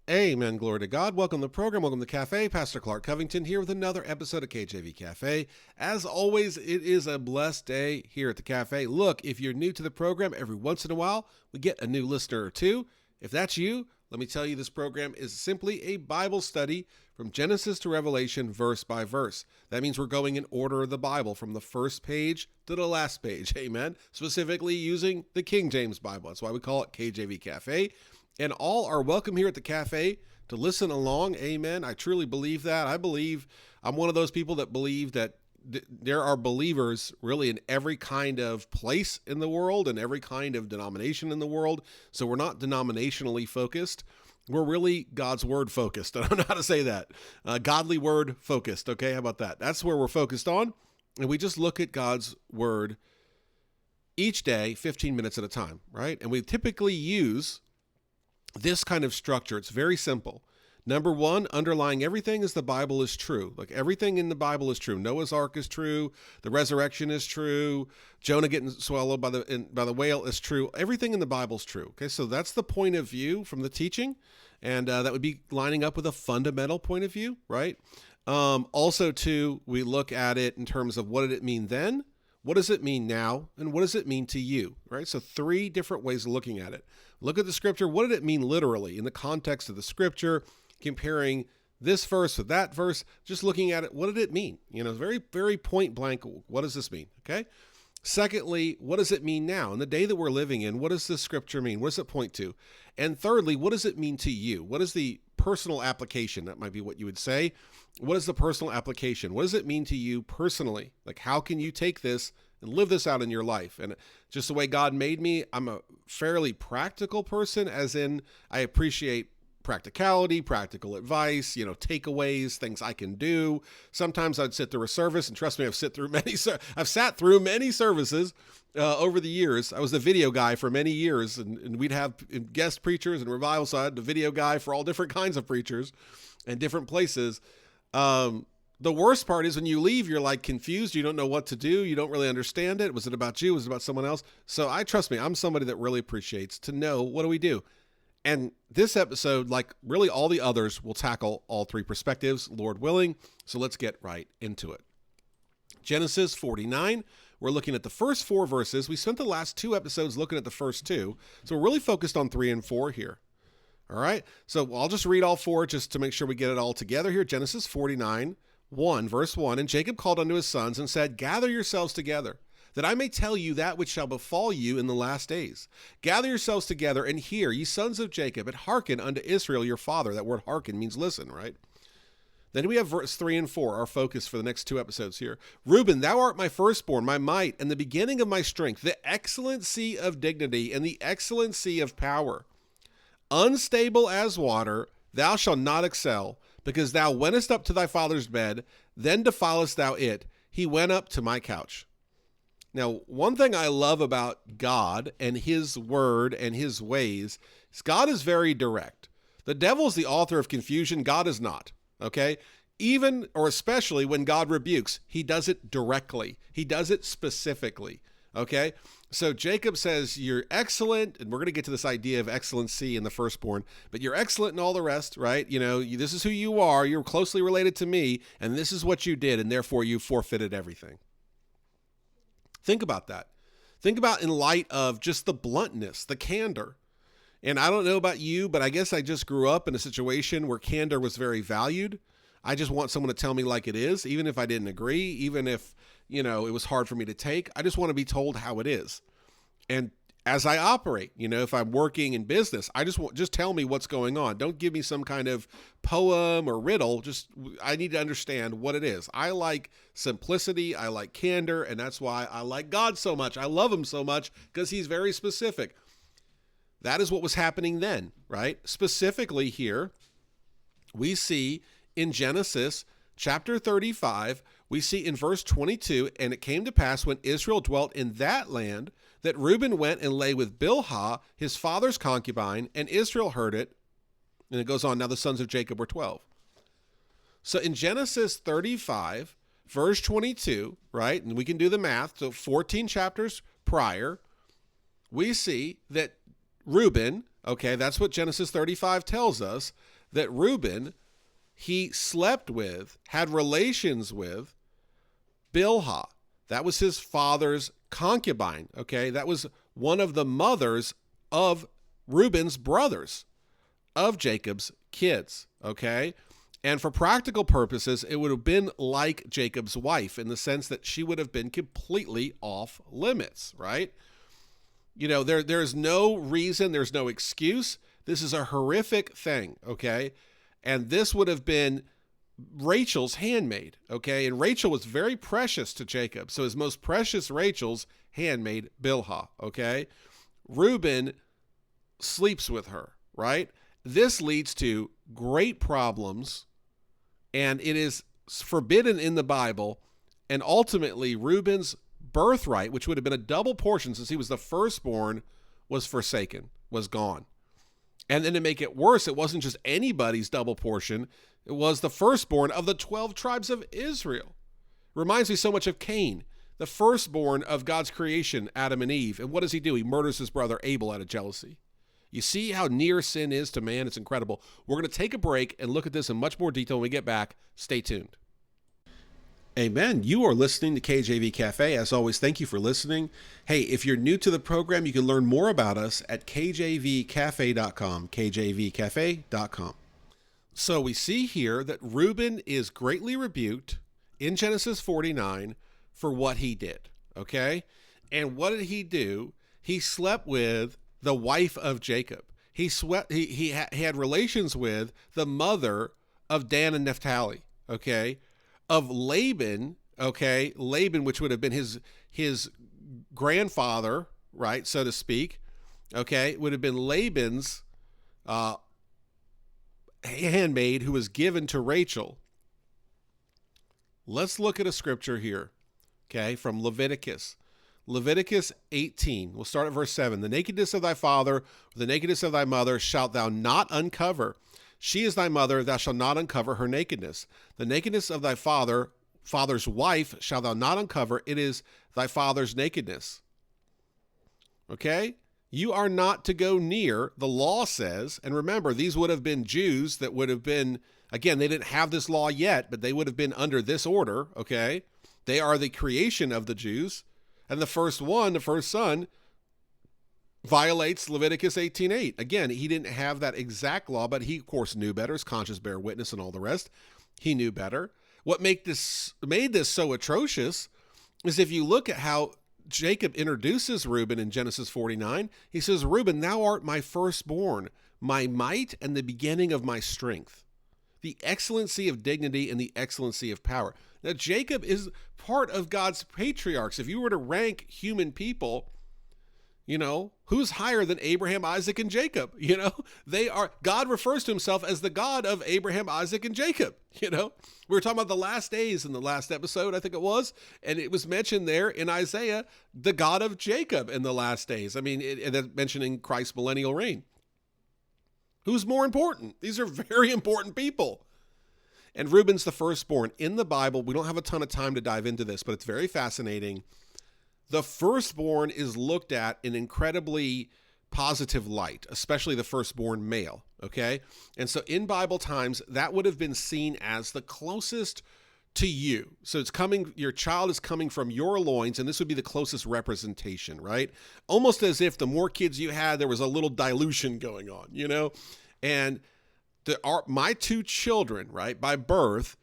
Amen. Glory to God. Welcome to the program. Welcome to the Cafe. Pastor Clark Covington here with another episode of KJV Cafe. As always, it is a blessed day here at the Cafe. Look, if you're new to the program, every once in a while, we get a new listener or two. If that's you, let me tell you, this program is simply a Bible study from Genesis to Revelation, verse by verse. That means we're going in order of the Bible from the first page to the last page. Amen. Specifically using the King James Bible. That's why we call it KJV Cafe. And all are welcome here at the Cafe to listen along. Amen. I truly believe that. I'm one of those people that believe that there are believers really in every kind of place in the world and every kind of denomination in the world. So we're not denominationally focused. We're really God's word focused. I don't know how to say that. Godly word focused. Okay. How about that? That's where we're focused on. And we just look at God's word each day, 15 minutes at a time, right? And we typically use this kind of structure. It's very simple. Number one, underlying everything is the Bible is true. Like everything in the Bible is true. Noah's Ark is true. The resurrection is true. Jonah getting swallowed by the whale is true. Everything in the Bible is true. Okay, so that's the point of view from the teaching, and that would be lining up with a fundamental point of view, right? Also, too, we look at it in terms of what did it mean then, what does it mean now, and what does it mean to you, right? So three different ways of looking at it. Look at the scripture. What did it mean literally in the context of the scripture? Comparing this verse with that verse, just looking at it, what did it mean? Very, very point blank. What does this mean? Okay. Secondly, what does it mean now? In the day that we're living in, what does this scripture mean? What does it point to? And thirdly, what does it mean to you? What is the personal application? That might be what you would say. What is the personal application? What does it mean to you personally? Like, how can you take this and live this out in your life? And just the way God made me, I'm a fairly practical person, as in I appreciate practicality, practical advice, takeaways, things I can do. Sometimes I'd sit through a service, and trust me, I've sat through many services over the years. I was the video guy for many years, and we'd have guest preachers and revival side, the video guy for all different kinds of preachers and different places. The worst part is when you leave, you're like confused. You don't know what to do. You don't really understand it. Was it about you? Was it about someone else? So trust me, I'm somebody that really appreciates to know, what do we do? And this episode, like really all the others, will tackle all three perspectives, Lord willing. So let's get right into it. Genesis 49, we're looking at the first four verses. We spent the last two episodes looking at the first two. So we're really focused on 3 and 4 here. All right. So I'll just read all four just to make sure we get it all together here. Genesis 49, 1, verse 1. And Jacob called unto his sons and said, gather yourselves together, that I may tell you that which shall befall you in the last days. Gather yourselves together and hear, ye sons of Jacob, and hearken unto Israel your father. That word hearken means listen, right? Then we have verse 3 and 4, our focus for the next two episodes here. Reuben, thou art my firstborn, my might, and the beginning of my strength, the excellency of dignity, and the excellency of power. Unstable as water, thou shalt not excel, because thou wentest up to thy father's bed, then defilest thou it. He went up to my couch. Now, one thing I love about God and his word and his ways is God is very direct. The devil is the author of confusion. God is not. Okay. Even or especially when God rebukes, he does it directly. He does it specifically. Okay. So Jacob says, you're excellent. And we're going to get to this idea of excellency in the firstborn, but you're excellent in all the rest, right? This is who you are. You're closely related to me, and this is what you did. And therefore you forfeited everything. Think about that. Think about in light of just the bluntness, the candor. And I don't know about you, but I guess I just grew up in a situation where candor was very valued. I just want someone to tell me like it is, even if I didn't agree, even if, it was hard for me to take. I just want to be told how it is. And as I operate, if I'm working in business, just tell me what's going on. Don't give me some kind of poem or riddle. I need to understand what it is. I like simplicity. I like candor. And that's why I like God so much. I love him so much because he's very specific. That is what was happening then, right? Specifically here, we see in Genesis chapter 35, we see in verse 22, and it came to pass when Israel dwelt in that land that Reuben went and lay with Bilhah, his father's concubine, and Israel heard it. And it goes on, now the sons of Jacob were 12. So in Genesis 35, verse 22, right, and we can do the math, so 14 chapters prior, we see that Reuben, okay, that's what Genesis 35 tells us, that Reuben, he slept with, had relations with Bilhah. That was his father's concubine, okay? That was one of the mothers of Reuben's brothers, of Jacob's kids, okay? And for practical purposes, it would have been like Jacob's wife in the sense that she would have been completely off limits, right? You know, there's no reason, there's no excuse. This is a horrific thing, okay? And this would have been Rachel's handmaid, okay? And Rachel was very precious to Jacob. So his most precious Rachel's handmaid, Bilhah, okay? Reuben sleeps with her, right? This leads to great problems, and it is forbidden in the Bible. And ultimately, Reuben's birthright, which would have been a double portion since he was the firstborn, was forsaken, was gone. And then to make it worse, it wasn't just anybody's double portion. It was the firstborn of the 12 tribes of Israel. Reminds me so much of Cain, the firstborn of God's creation, Adam and Eve. And what does he do? He murders his brother Abel out of jealousy. You see how near sin is to man? It's incredible. We're going to take a break and look at this in much more detail when we get back. Stay tuned. Amen. You are listening to KJV Cafe. As always, thank you for listening. Hey, if you're new to the program, you can learn more about us at kjvcafe.com, kjvcafe.com. So we see here that Reuben is greatly rebuked in Genesis 49 for what he did, okay? And what did he do? He slept with the wife of Jacob. He had relations with the mother of Dan and Naphtali, okay? Of Laban, okay? Laban, which would have been his grandfather, right, so to speak, okay? Would have been Laban's handmaid who was given to Rachel. Let's look at a scripture here, okay, from Leviticus. Leviticus 18. We'll start at verse 7. The nakedness of thy father, the nakedness of thy mother shalt thou not uncover. She is thy mother, thou shalt not uncover her nakedness. The nakedness of thy father's wife shalt thou not uncover. It is thy father's nakedness. Okay? You are not to go near, the law says, and remember, these would have been Jews that would have been, again, they didn't have this law yet, but they would have been under this order, okay? They are the creation of the Jews, and the first son, violates Leviticus 18:8. Again, he didn't have that exact law, but he, of course, knew better. His conscience bare witness and all the rest. He knew better. What made this so atrocious is if you look at how Jacob introduces Reuben in Genesis 49, he says, Reuben, thou art my firstborn, my might and the beginning of my strength, the excellency of dignity and the excellency of power. Now, Jacob is part of God's patriarchs. If you were to rank human people, you know, who's higher than Abraham, Isaac, and Jacob? You know, God refers to himself as the God of Abraham, Isaac, and Jacob. You know, we were talking about the last days in the last episode, I think it was, and it was mentioned there in Isaiah, the God of Jacob in the last days. I mean, mentioning Christ's millennial reign. Who's more important? These are very important people. And Reuben's the firstborn. In the Bible, we don't have a ton of time to dive into this, but it's very fascinating. The firstborn is looked at in incredibly positive light, especially the firstborn male, okay? And so in Bible times, that would have been seen as the closest to you. So your child is coming from your loins, and this would be the closest representation, right? Almost as if the more kids you had, there was a little dilution going on, you know? And my two children, right, by birth,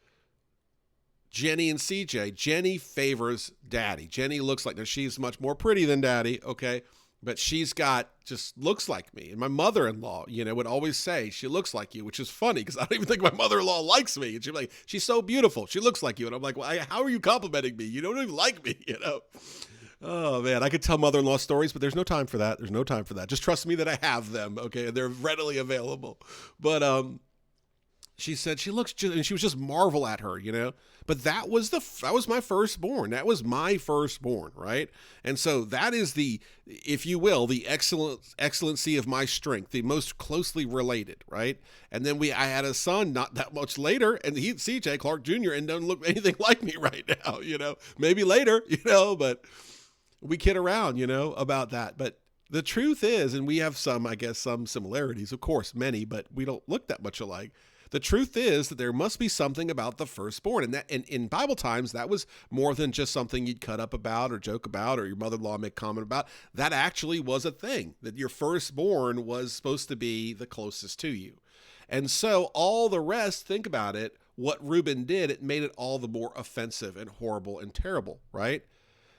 Jenny and CJ, Jenny favors daddy. Jenny looks like, now she's much more pretty than daddy, okay? But just looks like me. And my mother-in-law, would always say, she looks like you, which is funny because I don't even think my mother-in-law likes me. And she'd be like, she's so beautiful. She looks like you. And I'm like, well, how are you complimenting me? You don't even like me, Oh, man, I could tell mother-in-law stories, but there's no time for that. There's no time for that. Just trust me that I have them, okay? They're readily available. But she said and she was just marvel at her, But that was my firstborn. That was my firstborn, right? And so that is if you will, the excellency of my strength, the most closely related, right? And then I had a son not that much later, and he's CJ Clark Jr. and doesn't look anything like me right now, maybe later, but we kid around, about that. But The truth is, and we have some, I guess, some similarities, of course, many, but we don't look that much alike. The truth is that there must be something about the firstborn. And that in Bible times, that was more than just something you'd cut up about or joke about or your mother-in-law make comment about. That actually was a thing, that your firstborn was supposed to be the closest to you. And so all the rest, think about it, what Reuben did, it made it all the more offensive and horrible and terrible, right?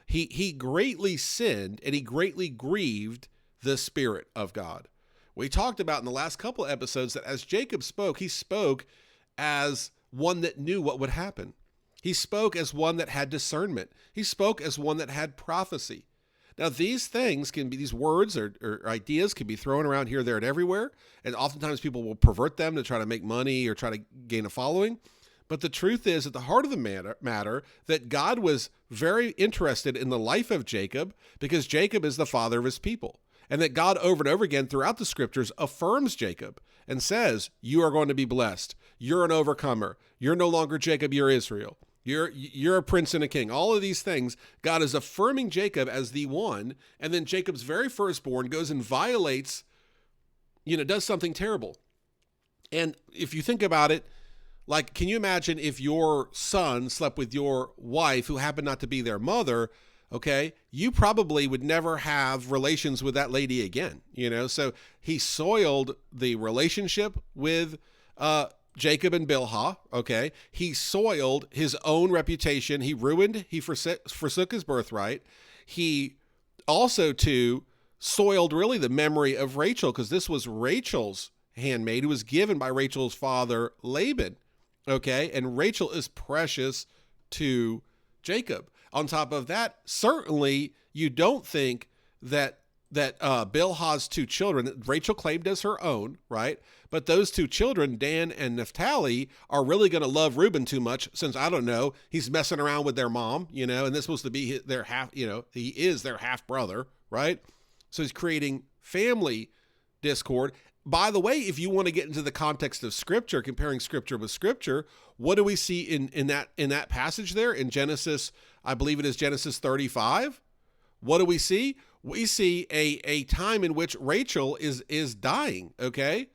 He greatly sinned and he greatly grieved the Spirit of God. We talked about in the last couple of episodes that as Jacob spoke, he spoke as one that knew what would happen. He spoke as one that had discernment. He spoke as one that had prophecy. Now, these things can be, these words or ideas can be thrown around here, there, and everywhere. And oftentimes people will pervert them to try to make money or try to gain a following. But the truth is, at the heart of the matter, that God was very interested in the life of Jacob because Jacob is the father of his people. And that God over and over again throughout the scriptures affirms Jacob and says, you are going to be blessed. You're an overcomer. You're no longer Jacob, you're Israel. You're a prince and a king. All of these things, God is affirming Jacob as the one. And then Jacob's very firstborn goes and violates, does something terrible. And if you think about it, like, can you imagine if your son slept with your wife who happened not to be their mother? Okay, you probably would never have relations with that lady again, So he soiled the relationship with Jacob and Bilhah, okay? He soiled his own reputation. He forsook his birthright. He also, too, soiled really the memory of Rachel, because this was Rachel's handmaid who was given by Rachel's father, Laban, okay? And Rachel is precious to Jacob. On top of that, certainly you don't think that Bilhah's two children, that Rachel claimed as her own, right? But those two children, Dan and Naphtali, are really going to love Reuben too much since, I don't know, he's messing around with their mom, and this is supposed to be their he is their half brother, right? So he's creating family discord. By the way, if you want to get into the context of Scripture, comparing Scripture with Scripture, what do we see in that passage there in Genesis? I believe it is Genesis 35. What do we see? We see a time in which Rachel is dying. Okay,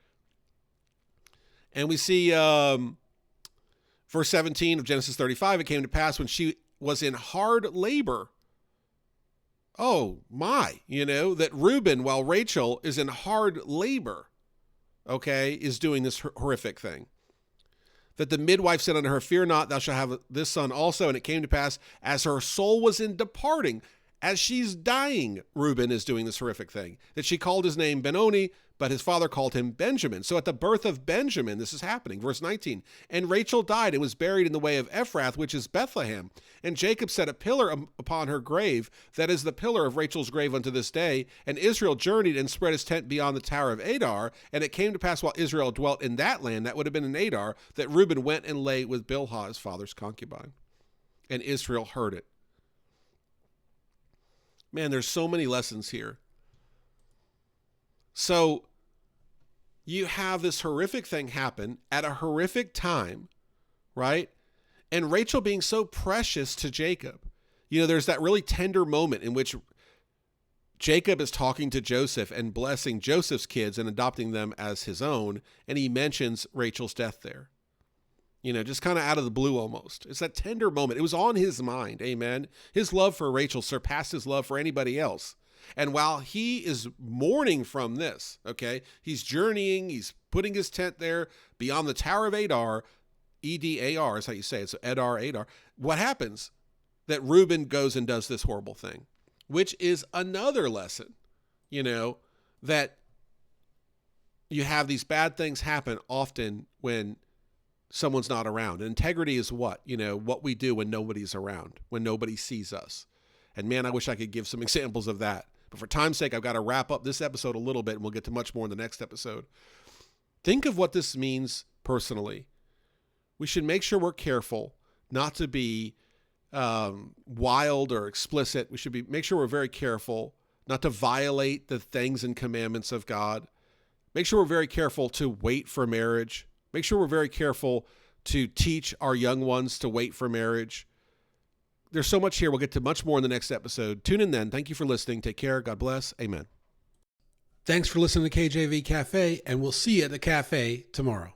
and we see verse 17 of Genesis 35. It came to pass when she was in hard labor. Oh my, that Reuben, while Rachel is in hard labor, okay, is doing this horrific thing. That the midwife said unto her, fear not, thou shalt have this son also. And it came to pass, as her soul was in departing, as she's dying, Reuben is doing this horrific thing, that she called his name Benoni, but his father called him Benjamin. So at the birth of Benjamin, this is happening. Verse 19, and Rachel died and was buried in the way of Ephrath, which is Bethlehem. And Jacob set a pillar upon her grave, that is the pillar of Rachel's grave unto this day. And Israel journeyed and spread his tent beyond the tower of Adar. And it came to pass while Israel dwelt in that land, that would have been in Adar, that Reuben went and lay with Bilhah, his father's concubine. And Israel heard it. Man, there's so many lessons here. So you have this horrific thing happen at a horrific time, right? And Rachel being so precious to Jacob. There's that really tender moment in which Jacob is talking to Joseph and blessing Joseph's kids and adopting them as his own. And he mentions Rachel's death there. Just kind of out of the blue almost. It's that tender moment. It was on his mind, amen? His love for Rachel surpassed his love for anybody else. And while he is mourning from this, okay, he's journeying, he's putting his tent there beyond the Tower of Adar, E-D-A-R is how you say it, so Adar. What happens? That Reuben goes and does this horrible thing, which is another lesson, that you have these bad things happen often when someone's not around. And integrity is what we do when nobody's around, when nobody sees us. And man, I wish I could give some examples of that. But for time's sake, I've got to wrap up this episode a little bit, and we'll get to much more in the next episode. Think of what this means personally. We should make sure we're careful not to be wild or explicit. We should make sure we're very careful not to violate the things and commandments of God. Make sure we're very careful to wait for marriage. Make sure we're very careful to teach our young ones to wait for marriage. There's so much here. We'll get to much more in the next episode. Tune in then. Thank you for listening. Take care. God bless. Amen. Thanks for listening to KJV Cafe, and we'll see you at the cafe tomorrow.